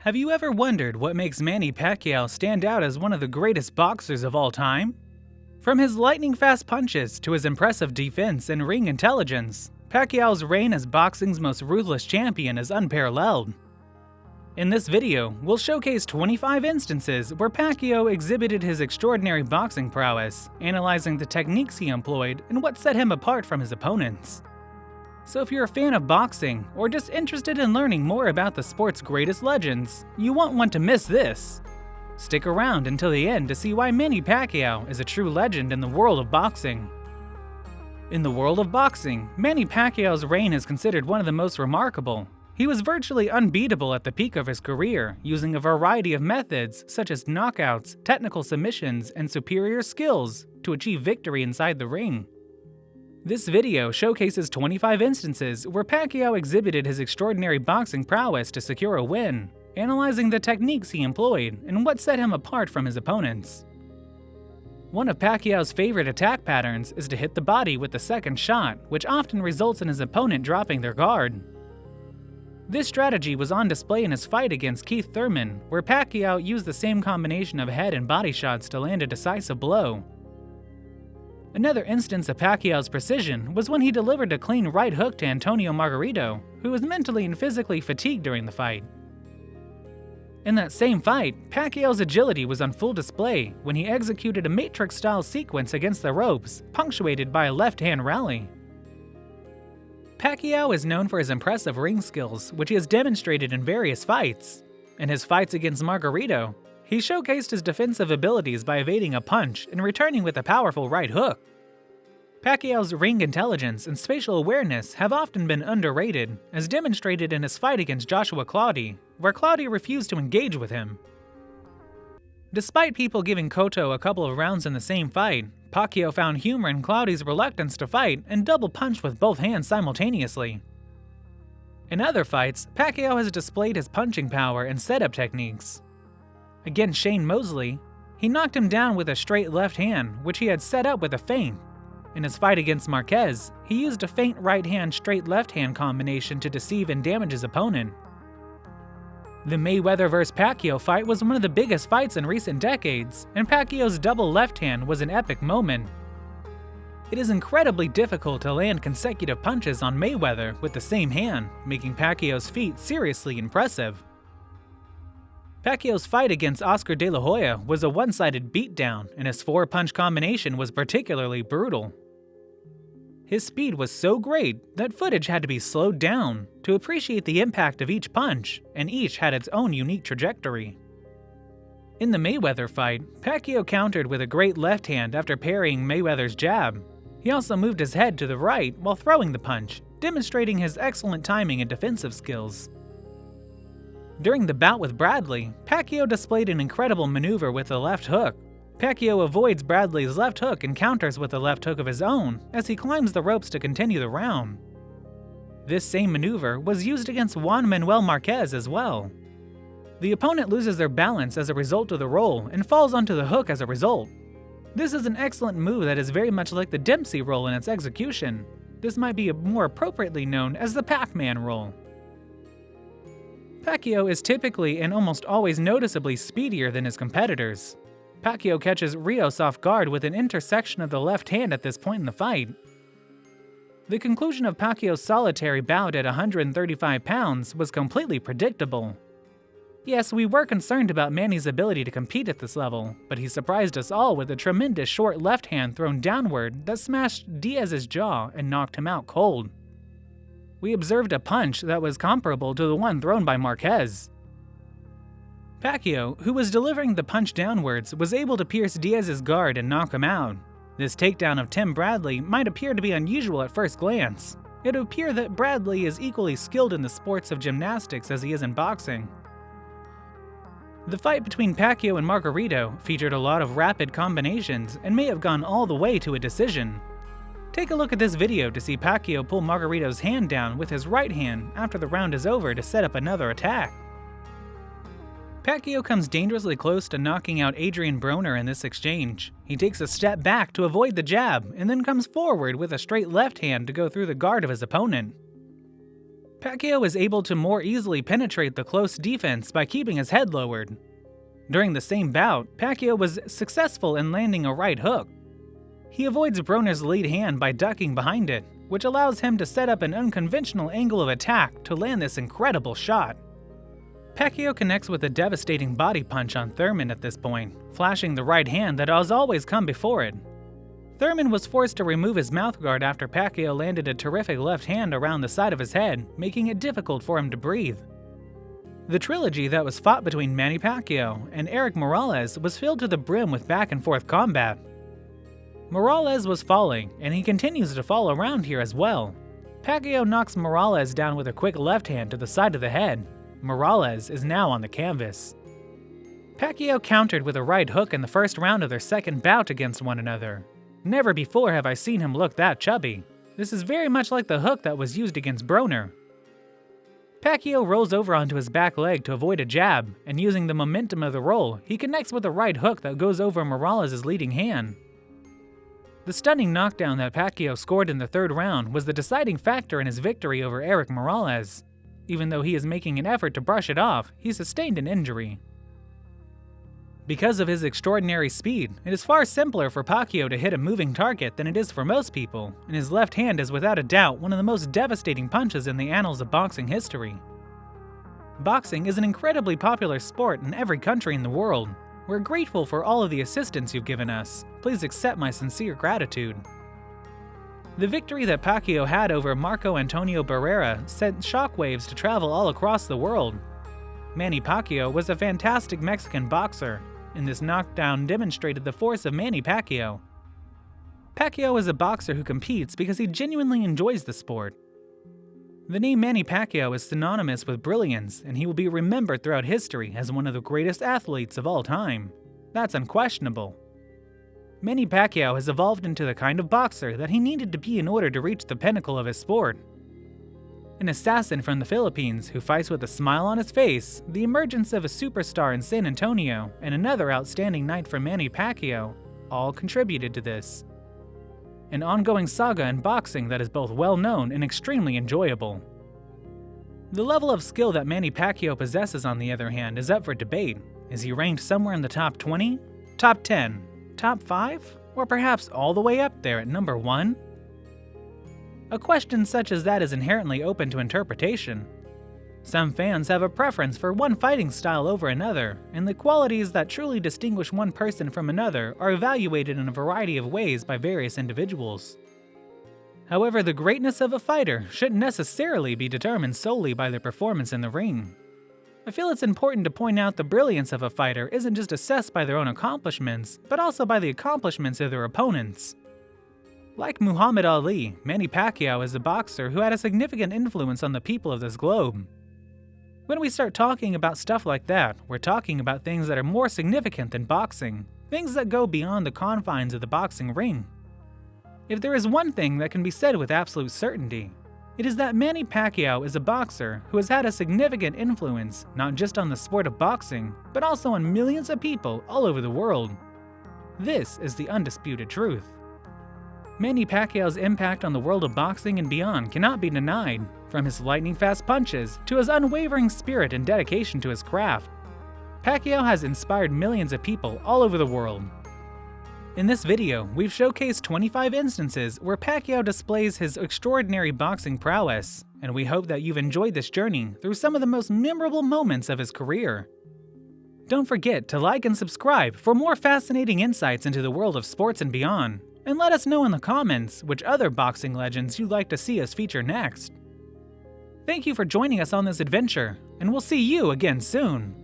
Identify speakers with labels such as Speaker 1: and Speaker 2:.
Speaker 1: Have you ever wondered what makes Manny Pacquiao stand out as one of the greatest boxers of all time? From his lightning-fast punches to his impressive defense and ring intelligence, Pacquiao's reign as boxing's most ruthless champion is unparalleled. In this video, we'll showcase 25 instances where Pacquiao exhibited his extraordinary boxing prowess, analyzing the techniques he employed and what set him apart from his opponents. So if you're a fan of boxing, or just interested in learning more about the sport's greatest legends, you won't want to miss this. Stick around until the end to see why Manny Pacquiao is a true legend in the world of boxing. In the world of boxing, Manny Pacquiao's reign is considered one of the most remarkable. He was virtually unbeatable at the peak of his career, using a variety of methods such as knockouts, technical submissions, and superior skills to achieve victory inside the ring. This video showcases 25 instances where Pacquiao exhibited his extraordinary boxing prowess to secure a win, analyzing the techniques he employed and what set him apart from his opponents. One of Pacquiao's favorite attack patterns is to hit the body with the second shot, which often results in his opponent dropping their guard. This strategy was on display in his fight against Keith Thurman, where Pacquiao used the same combination of head and body shots to land a decisive blow. Another instance of Pacquiao's precision was when he delivered a clean right hook to Antonio Margarito, who was mentally and physically fatigued during the fight. In that same fight, Pacquiao's agility was on full display when he executed a Matrix-style sequence against the ropes, punctuated by a left-hand rally. Pacquiao is known for his impressive ring skills, which he has demonstrated in various fights. In his fights against Margarito, he showcased his defensive abilities by evading a punch and returning with a powerful right hook. Pacquiao's ring intelligence and spatial awareness have often been underrated, as demonstrated in his fight against Joshua Clottey, where Clottey refused to engage with him. Despite people giving Cotto a couple of rounds in the same fight, Pacquiao found humor in Clottey's reluctance to fight and double-punched with both hands simultaneously. In other fights, Pacquiao has displayed his punching power and setup techniques. Against Shane Mosley, he knocked him down with a straight left hand, which he had set up with a feint. In his fight against Marquez, he used a feint right hand straight left hand combination to deceive and damage his opponent. The Mayweather vs. Pacquiao fight was one of the biggest fights in recent decades, and Pacquiao's double left hand was an epic moment. It is incredibly difficult to land consecutive punches on Mayweather with the same hand, making Pacquiao's feat seriously impressive. Pacquiao's fight against Oscar De La Hoya was a one-sided beatdown, and his four-punch combination was particularly brutal. His speed was so great that footage had to be slowed down to appreciate the impact of each punch, and each had its own unique trajectory. In the Mayweather fight, Pacquiao countered with a great left hand after parrying Mayweather's jab. He also moved his head to the right while throwing the punch, demonstrating his excellent timing and defensive skills. During the bout with Bradley, Pacquiao displayed an incredible maneuver with the left hook. Pacquiao avoids Bradley's left hook and counters with a left hook of his own as he climbs the ropes to continue the round. This same maneuver was used against Juan Manuel Marquez as well. The opponent loses their balance as a result of the roll and falls onto the hook as a result. This is an excellent move that is very much like the Dempsey roll in its execution. This might be more appropriately known as the Pac-Man roll. Pacquiao is typically and almost always noticeably speedier than his competitors. Pacquiao catches Rios off guard with an intersection of the left hand at this point in the fight. The conclusion of Pacquiao's solitary bout at 135 pounds was completely predictable. Yes, we were concerned about Manny's ability to compete at this level, but he surprised us all with a tremendous short left hand thrown downward that smashed Diaz's jaw and knocked him out cold. We observed a punch that was comparable to the one thrown by Marquez. Pacquiao, who was delivering the punch downwards, was able to pierce Diaz's guard and knock him out. This takedown of Tim Bradley might appear to be unusual at first glance. It would appear that Bradley is equally skilled in the sports of gymnastics as he is in boxing. The fight between Pacquiao and Margarito featured a lot of rapid combinations and may have gone all the way to a decision. Take a look at this video to see Pacquiao pull Margarito's hand down with his right hand after the round is over to set up another attack. Pacquiao comes dangerously close to knocking out Adrian Broner in this exchange. He takes a step back to avoid the jab and then comes forward with a straight left hand to go through the guard of his opponent. Pacquiao is able to more easily penetrate the close defense by keeping his head lowered. During the same bout, Pacquiao was successful in landing a right hook. He avoids Broner's lead hand by ducking behind it, which allows him to set up an unconventional angle of attack to land this incredible shot. Pacquiao connects with a devastating body punch on Thurman at this point, flashing the right hand that has always come before it. Thurman was forced to remove his mouthguard after Pacquiao landed a terrific left hand around the side of his head, making it difficult for him to breathe. The trilogy that was fought between Manny Pacquiao and Erik Morales was filled to the brim with back-and-forth combat. Morales was falling, and he continues to fall around here as well. Pacquiao knocks Morales down with a quick left hand to the side of the head. Morales is now on the canvas. Pacquiao countered with a right hook in the first round of their second bout against one another. Never before have I seen him look that chubby. This is very much like the hook that was used against Broner. Pacquiao rolls over onto his back leg to avoid a jab, and using the momentum of the roll, he connects with a right hook that goes over Morales' leading hand. The stunning knockdown that Pacquiao scored in the third round was the deciding factor in his victory over Erik Morales. Even though he is making an effort to brush it off, he sustained an injury. Because of his extraordinary speed, it is far simpler for Pacquiao to hit a moving target than it is for most people, and his left hand is without a doubt one of the most devastating punches in the annals of boxing history. Boxing is an incredibly popular sport in every country in the world. We're grateful for all of the assistance you've given us. Please accept my sincere gratitude. The victory that Pacquiao had over Marco Antonio Barrera sent shockwaves to travel all across the world. Manny Pacquiao was a fantastic Mexican boxer, and this knockdown demonstrated the force of Manny Pacquiao. Pacquiao is a boxer who competes because he genuinely enjoys the sport. The name Manny Pacquiao is synonymous with brilliance, and he will be remembered throughout history as one of the greatest athletes of all time. That's unquestionable. Manny Pacquiao has evolved into the kind of boxer that he needed to be in order to reach the pinnacle of his sport. An assassin from the Philippines who fights with a smile on his face, the emergence of a superstar in San Antonio, and another outstanding night for Manny Pacquiao all contributed to this. An ongoing saga in boxing that is both well-known and extremely enjoyable. The level of skill that Manny Pacquiao possesses, on the other hand, is up for debate. Is he ranked somewhere in the top 20, top 10, top 5, or perhaps all the way up there at number 1? A question such as that is inherently open to interpretation. Some fans have a preference for one fighting style over another, and the qualities that truly distinguish one person from another are evaluated in a variety of ways by various individuals. However, the greatness of a fighter shouldn't necessarily be determined solely by their performance in the ring. I feel it's important to point out the brilliance of a fighter isn't just assessed by their own accomplishments, but also by the accomplishments of their opponents. Like Muhammad Ali, Manny Pacquiao is a boxer who had a significant influence on the people of this globe. When we start talking about stuff like that, we're talking about things that are more significant than boxing, things that go beyond the confines of the boxing ring. If there is one thing that can be said with absolute certainty, it is that Manny Pacquiao is a boxer who has had a significant influence not just on the sport of boxing, but also on millions of people all over the world. This is the undisputed truth. Manny Pacquiao's impact on the world of boxing and beyond cannot be denied, from his lightning-fast punches to his unwavering spirit and dedication to his craft. Pacquiao has inspired millions of people all over the world. In this video, we've showcased 25 instances where Pacquiao displays his extraordinary boxing prowess, and we hope that you've enjoyed this journey through some of the most memorable moments of his career. Don't forget to like and subscribe for more fascinating insights into the world of sports and beyond. And let us know in the comments which other boxing legends you'd like to see us feature next. Thank you for joining us on this adventure, and we'll see you again soon.